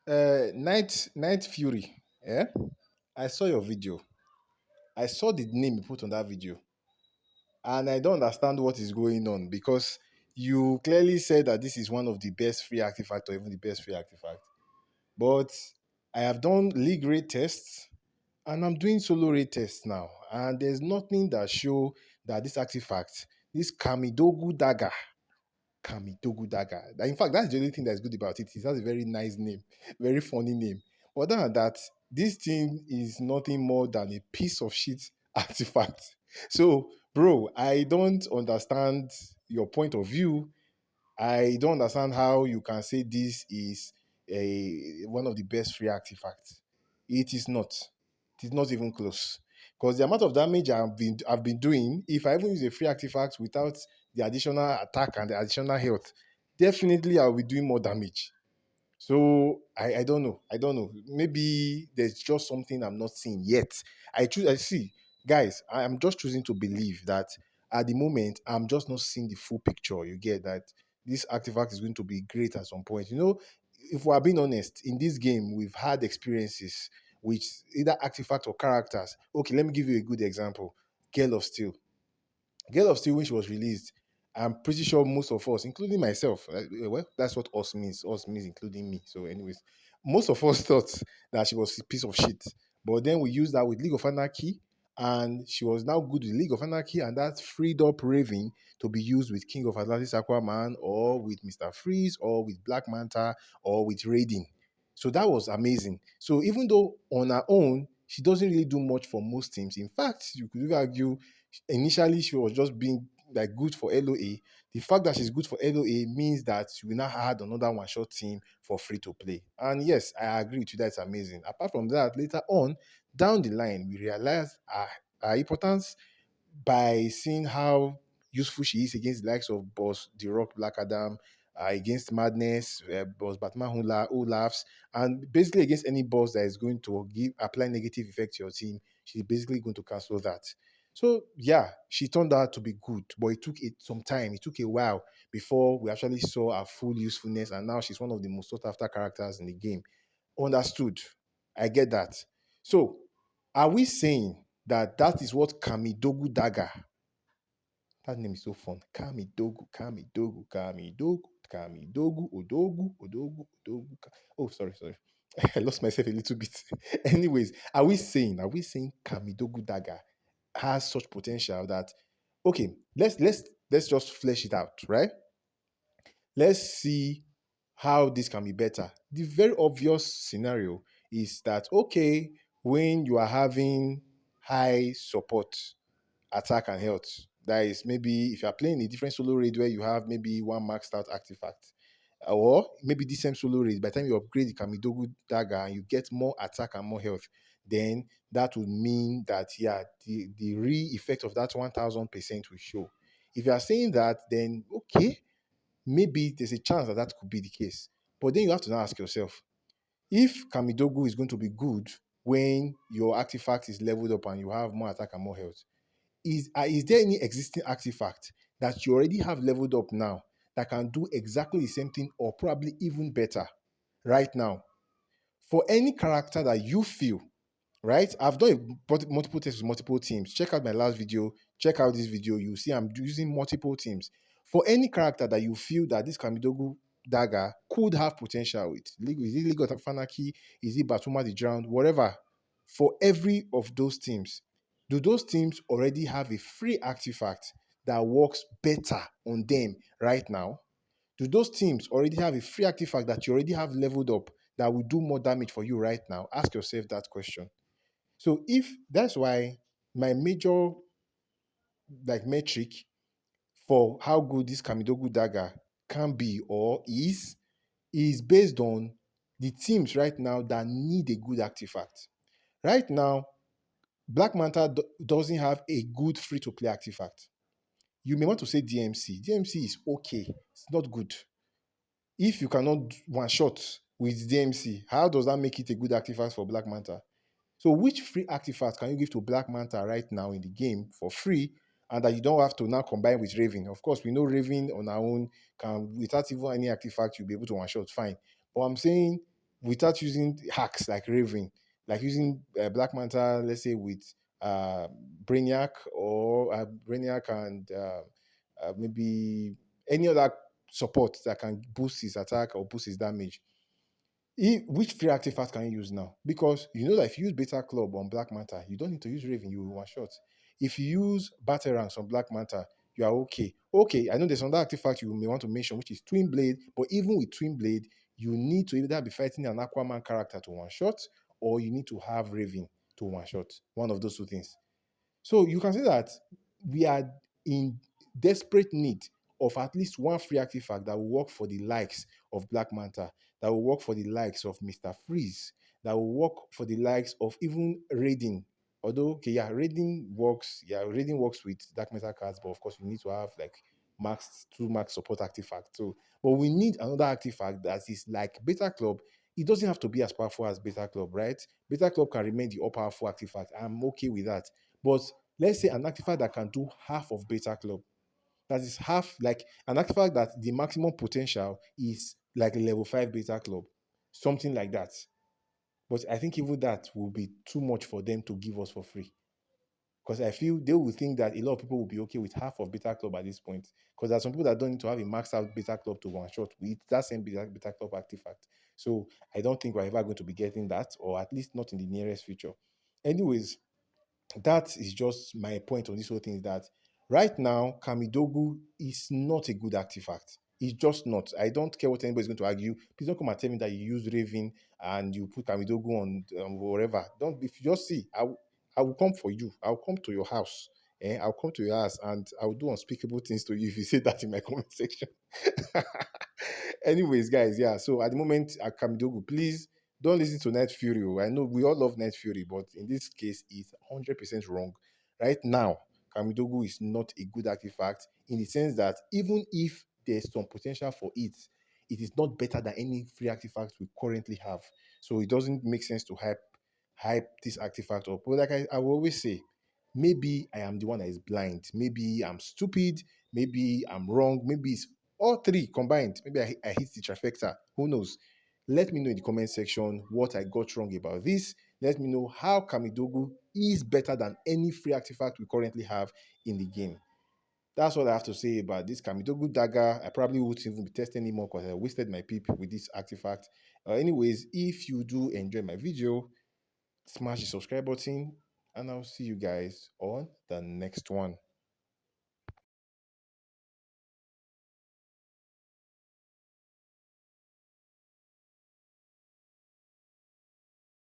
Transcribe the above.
Night Fury. Yeah, I saw your video. I saw the name you put on that video, and I don't understand what is going on because you clearly said that this is one of the best free artifact or even the best free artifact. But I have done league rate tests and I'm doing solo rate tests now, and there's nothing that show that this artifact, this Kamidogou Dagger. In fact, that's the only thing that's good about it. It has a very nice name, very funny name. But other than that, this thing is nothing more than a piece of shit artifact. So, bro, I don't understand your point of view. I don't understand how you can say this is one of the best free artifacts. It is not. It is not even close. Because the amount of damage I've been doing, if I even use a free artifact without the additional attack and the additional health, definitely I'll be doing more damage. So I don't know. I don't know. Maybe there's just something I'm not seeing yet. I see, guys, I am just choosing to believe that at the moment I'm just not seeing the full picture. You get that this artifact is going to be great at some point. If we are being honest, in this game, we've had experiences with either artifact or characters. Okay, let me give you a good example. Gale of Steel. Gale of Steel, when she was released, I'm pretty sure most of us, including myself, well, that's what us means. Us means including me. So, anyways, most of us thought that she was a piece of shit. But then we used that with League of Anarchy, and she was now good with League of Anarchy, and that freed up Raven to be used with King of Atlantis Aquaman, or with Mr. Freeze, or with Black Manta, or with Raiden. So that was amazing. So even though on her own, she doesn't really do much for most teams. In fact, you could even argue initially she was just being like good for LOA. The fact that she's good for LOA means that we now had another one shot team for free to play. And yes, I agree with you, that's amazing. Apart from that, later on, down the line, we realized our importance by seeing how useful she is against the likes of Boss, The Rock, Black Adam, against Madness, Boss Batman who laughs, and basically against any boss that is going to apply negative effect to your team, she's basically going to cancel that. So yeah, she turned out to be good, but it took it some time. It took a while before we actually saw her full usefulness, and now she's one of the most sought after characters in the game. Understood. I get that. So, are we saying that that is what Kamidogou Dagger? That name is so fun. Kamidogu, Odogu. Oh, sorry. I lost myself a little bit. Anyways, are we saying Kamidogu Dagger has such potential that okay, let's just flesh it out, right? Let's see how this can be better. The very obvious scenario is that okay, when you are having high support, attack, and health, that is maybe if you are playing a different solo raid where you have maybe one maxed out artifact, or maybe the same solo raid, by the time you upgrade the Kamidogu dagger and you get more attack and more health, then that would mean that yeah, the real effect of that 1000% will show. If you are saying that, then okay, maybe there's a chance that that could be the case. But then you have to now ask yourself, if Kamidogu is going to be good when your artifact is leveled up and you have more attack and more health, is there any existing artifact that you already have leveled up now that can do exactly the same thing or probably even better right now? For any character that you feel, right? I've done multiple tests with multiple teams. Check out my last video. Check out this video. You see, I'm using multiple teams. For any character that you feel that this Kamidogu dagger could have potential with, is it League of Anarchy? Is it Batuma the Drowned? Whatever. For every of those teams, do those teams already have a free artifact that works better on them right now? Do those teams already have a free artifact that you already have leveled up that will do more damage for you right now? Ask yourself that question. So if that's why my major like metric for how good this Kamidogu dagger can be or is based on the teams right now that need a good artifact. Right now, Black Manta doesn't have a good free to play artifact. You may want to say DMC. DMC is okay. It's not good. If you cannot one shot with DMC, how does that make it a good artifact for Black Manta? So which free artifact can you give to Black Manta right now in the game for free and that you don't have to now combine with Raven? Of course, we know Raven on our own can, without even any artifact, you'll be able to one-shot, fine. But I'm saying without using hacks like Raven, like using Black Manta, let's say with uh, Brainiac or Brainiac and maybe any other support that can boost his attack or boost his damage. Which free artifact can you use now? Because you know that if you use Beta Club on Black Manta, you don't need to use Raven, you will one shot. If you use Batarang on Black Manta, you are okay. Okay, I know there's another artifact you may want to mention, which is Twin Blade, but even with Twin Blade, you need to either be fighting an Aquaman character to one shot, or you need to have Raven to one shot. One of those two things. So you can see that we are in desperate need of at least one free artifact that will work for the likes of Black Manta, that will work for the likes of Mr. Freeze, that will work for the likes of even Raiden. Although, okay, yeah, Raiden works with Dark Metal cards, but of course you need to have like max support artifact. So, but we need another artifact that is like Beta Club. It doesn't have to be as powerful as Beta Club, right? Beta Club can remain the all powerful artifact. I'm okay with that. But let's say an artifact that can do half of Beta Club. That is half, like an artifact that the maximum potential is like level 5 Beta Club. Something like that. But I think even that will be too much for them to give us for free. Because I feel they will think that a lot of people will be okay with half of Beta Club at this point. Because there are some people that don't need to have a maxed out Beta Club to one shot with that same Beta Club artifact. So I don't think we're ever going to be getting that, or at least not in the nearest future. Anyways, that is just my point on this whole thing, is that right now Kamidogu is not a good artifact. It's just not. I don't care what anybody's going to argue. Please don't come and tell me that you use Raven and you put Kamidogu on whatever. Don't. If you just see, I will come for you. I'll come to your house. I'll come to your house and I'll do unspeakable things to you if you say that in my comment section. Anyways, guys, yeah. So at the moment, at Kamidogu, please don't listen to Night Fury. Oh. I know we all love Night Fury, but in this case, it's 100% wrong. Right now, Kamidogu is not a good artifact in the sense that even if there's some potential for it, it is not better than any free artifacts we currently have. So it doesn't make sense to hype this artifact up. But like I will always say, maybe I am the one that is blind. Maybe I'm stupid. Maybe I'm wrong. Maybe it's all three combined. Maybe I hit the trifecta. Who knows? Let me know in the comment section what I got wrong about this. Let me know how Kamidogu is better than any free artifact we currently have in the game. That's what I have to say about this Kamidogu Dagger. I probably won't even be testing anymore because I wasted my peep with this artifact. Anyways, if you do enjoy my video, smash the subscribe button, and I'll see you guys on the next one.